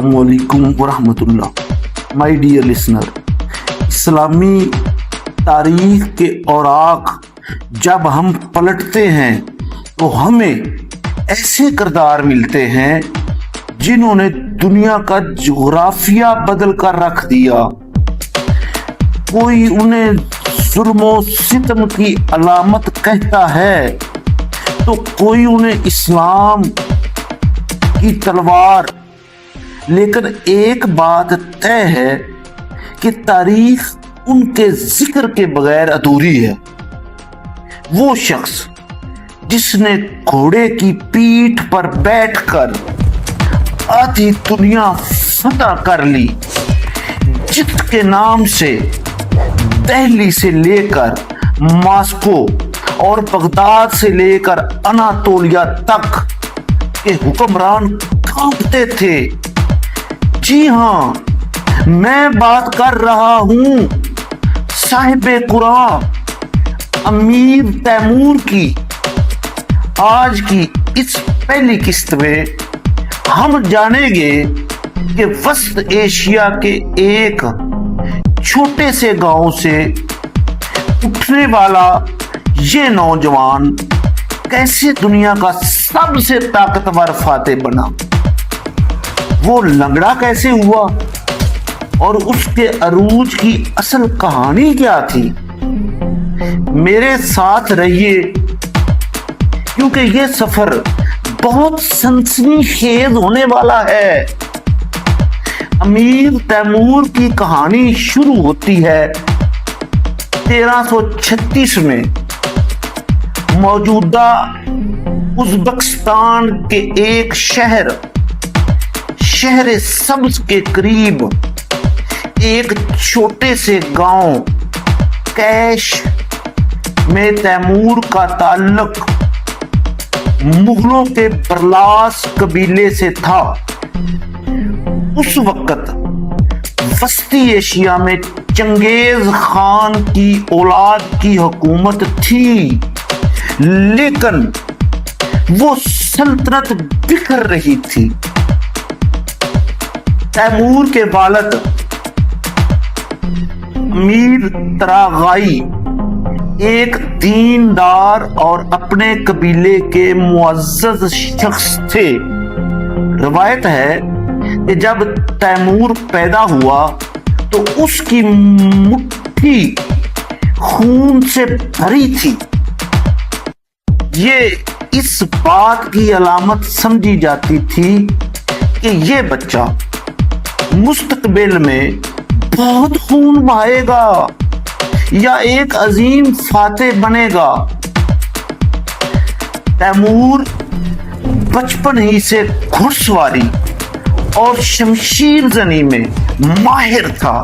अस्सलामुअलैकुम वरहमतुल्लाह। My dear listener, इस्लामी तारीख के औराक जब हम पलटते हैं तो हमें ऐसे किरदार मिलते हैं जिन्होंने दुनिया का जोग्राफिया बदल कर रख दिया। कोई उन्हें जुल्म सितम की अलामत कहता है तो कोई उन्हें इस्लाम की तलवार। लेकिन एक बात तय है कि तारीख उनके जिक्र के बगैर अधूरी है। वो शख्स जिसने घोड़े की पीठ पर बैठकर आधी दुनिया फतह कर ली, जित के नाम से दिल्ली से लेकर मॉस्को और बगदाद से लेकर अनातोलिया तक के हुक्मरान कांपते थे। जी हाँ, मैं बात कर रहा हूं साहिबे कुरान अमीर तैमूर की। आज की इस पहली किस्त में हम जानेंगे कि वस्त एशिया के एक छोटे से गांव से उठने वाला ये नौजवान कैसे दुनिया का सबसे ताकतवर फातेह बना, वो लंगड़ा कैसे हुआ और उसके अरूज की असल कहानी क्या थी। मेरे साथ रहिए क्योंकि ये सफर बहुत सनसनीखेज होने वाला है। अमीर तैमूर की कहानी शुरू होती है 1336 में मौजूदा उज़्बेकिस्तान के एक शहर सब्ज के करीब एक छोटे से गांव कैश में तैमूर का ताल्लुक मुगलों के बरलास कबीले से था। उस वक्त वस्ती एशिया में चंगेज खान की औलाद की हुकूमत थी, लेकिन वो सल्तनत बिखर रही थी। तैमूर के वालिद अमीर तरागाई एक दीनदार और अपने कबीले के मुअज़्ज़ज़ शख्स थे। रवायत है कि जब तैमूर पैदा हुआ तो उसकी मुट्ठी खून से भरी थी। ये इस बात की अलामत समझी जाती थी कि ये बच्चा मुस्तकबिल में बहुत खून बहाएगा या एक अजीम फातेह बनेगा। तैमूर बचपन ही से घुड़सवारी और शमशीर जनी में माहिर था।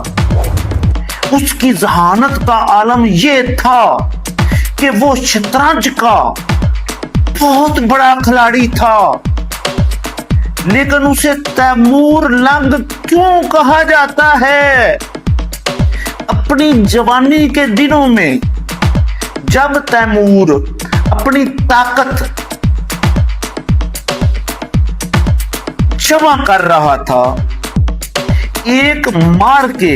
उसकी जहानत का आलम यह था कि वो शतरंज का बहुत बड़ा खिलाड़ी था। लेकिन उसे तैमूर लंग क्यों कहा जाता है? अपनी जवानी के दिनों में जब तैमूर अपनी ताकत जमा कर रहा था, एक मार के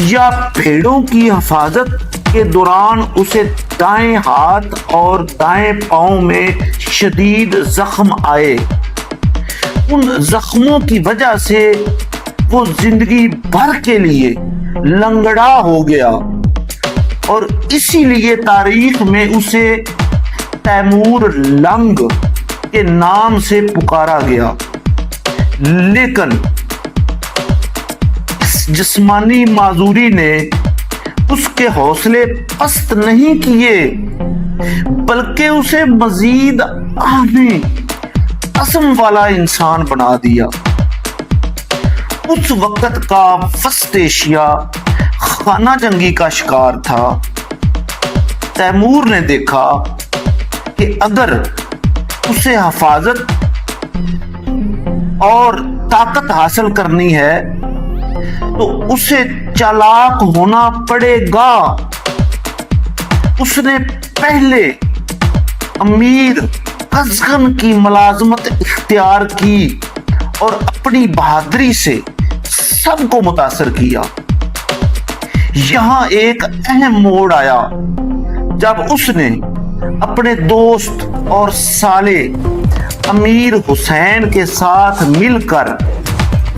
या भेड़ों की हिफाजत के दौरान उसे दाएं हाथ और दाएं पांव में शदीद जख्म आए। उन जख्मों की वजह से वो जिंदगी भर के लिए लंगड़ा हो गया और इसीलिए तारीख में उसे तैमूर लंग के नाम से पुकारा गया। लेकिन इस जिस्मानी माजूरी ने उसके हौसले पस्त नहीं किए, बल्कि उसे मजीद आने असम वाला इंसान बना दिया। उस वक्त का वस्त एशिया खाना जंगी का शिकार था। तैमूर ने देखा कि अगर उसे हिफाजत और ताकत हासिल करनी है तो उसे चालाक होना पड़ेगा। उसने पहले अमीर कज़गन की मुलाजमत इख्तियार की اور اپنی بہادری سے سب کو متاثر کیا۔ یہاں ایک اہم موڑ آیا جب اس نے اپنے دوست اور سالے امیر حسین کے ساتھ مل کر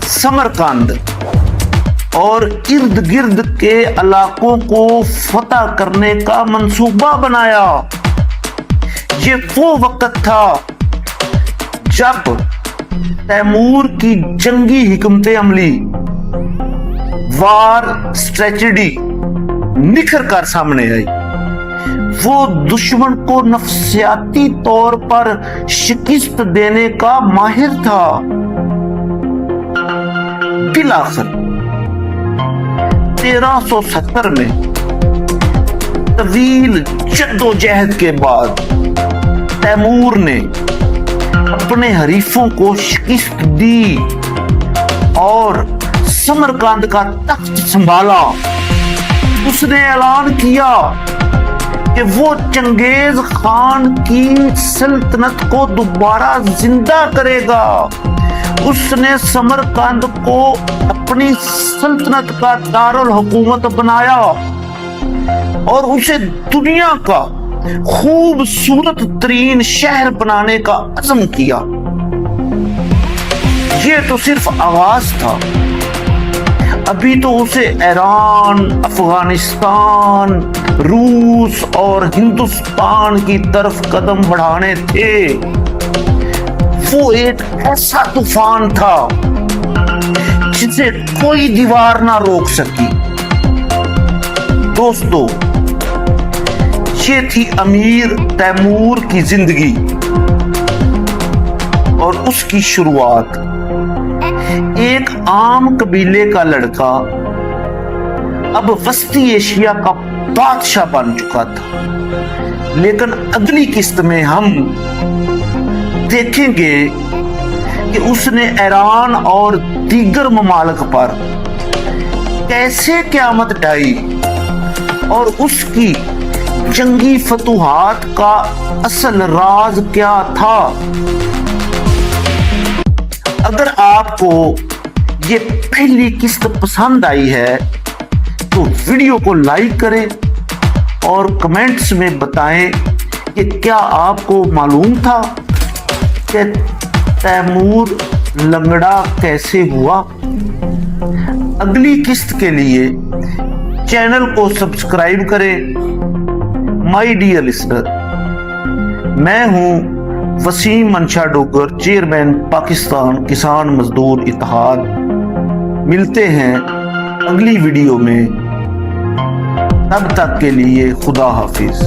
سمرقند اور ارد گرد کے علاقوں کو فتح کرنے کا منصوبہ بنایا۔ یہ وہ وقت تھا جب تیمور کی جنگی حکمت عملی، وار اسٹریٹجی نکھر کر سامنے آئی۔ وہ دشمن کو نفسیاتی طور پر شکست دینے کا ماہر تھا۔ بالآخر 1370 میں طویل جدوجہد کے بعد تیمور نے اپنے حریفوں کو شکست دی اور سمرقند کا تخت سنبھالا۔ اس نے اعلان کیا کہ وہ چنگیز خان کی سلطنت کو دوبارہ زندہ کرے گا۔ اس نے سمرقند کو اپنی سلطنت کا دارالحکومت بنایا اور اسے دنیا کا خوبصورت ترین شہر بنانے کا عزم کیا۔ یہ تو صرف آغاز تھا، ابھی تو اسے ایران، افغانستان، روس اور ہندوستان کی طرف قدم بڑھانے تھے۔ وہ ایک ایسا طوفان تھا جسے کوئی دیوار نہ روک سکی۔ دوستو، یہ تھی امیر تیمور کی زندگی اور اس کی شروعات۔ ایک عام قبیلے کا لڑکا اب وسطی ایشیا کا بادشاہ بن چکا تھا، لیکن اگلی قسط میں ہم دیکھیں گے کہ اس نے ایران اور دیگر ممالک پر کیسے قیامت ڈھائی اور اس کی جنگی فتوحات کا اصل راز کیا تھا۔ اگر آپ کو یہ پہلی قسط پسند آئی ہے تو ویڈیو کو لائک کریں اور کمنٹس میں بتائیں کہ کیا آپ کو معلوم تھا کہ تیمور لنگڑا کیسے ہوا۔ اگلی قسط کے لیے چینل کو سبسکرائب کریں۔ مائی ڈیئر لسنر، میں ہوں وسیم منشا ڈوگر، چیئرمین پاکستان کسان مزدور اتحاد۔ ملتے ہیں اگلی ویڈیو میں، تب تک کے لیے خدا حافظ۔